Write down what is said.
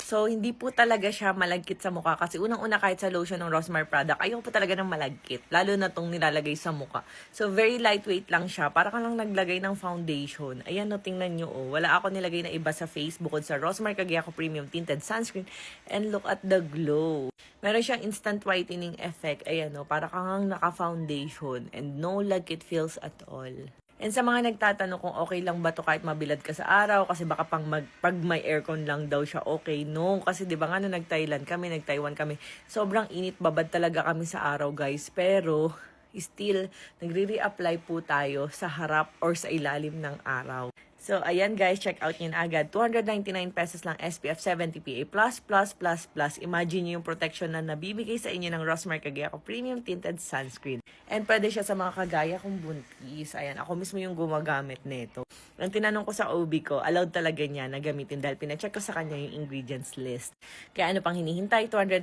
So, hindi po talaga siya malagkit sa mukha kasi unang-una kahit sa lotion ng Rosmar product, ayaw po talaga ng malagkit. Lalo na tong nilalagay sa mukha. So, very lightweight lang siya. Para ka lang naglagay ng foundation. Ayan, no, tingnan nyo, oh. Wala ako nilagay na iba sa face bukod sa Rosmar Kagiako Premium Tinted Sunscreen. And look at the glow. Meron siyang instant whitening effect. Ayan, no, para kang naka-foundation. And no lagkit feels at all. And sa mga nagtatanong kung okay lang ba to kahit mabilad ka sa araw kasi baka pag may aircon lang daw siya okay. No, kasi 'di ba nga nung nag-Thailand kami, nag-Taiwan kami, sobrang init, babad talaga kami sa araw, guys. Pero still nagre-reapply po tayo sa harap or sa ilalim ng araw. So, ayan guys, check out nyo na agad. 299 pesos lang SPF 70 PA++++. Imagine nyo yung protection na nabibigay sa inyo ng Rosmar Kagiako Premium Tinted Sunscreen. And pwede siya sa mga kagaya kong buntis. Ayan, ako mismo yung gumagamit nito. Ang tinanong ko sa OB ko, allowed talaga niya na gamitin dahil pinacheck ko sa kanya yung ingredients list. Kaya ano pang hinihintay? 299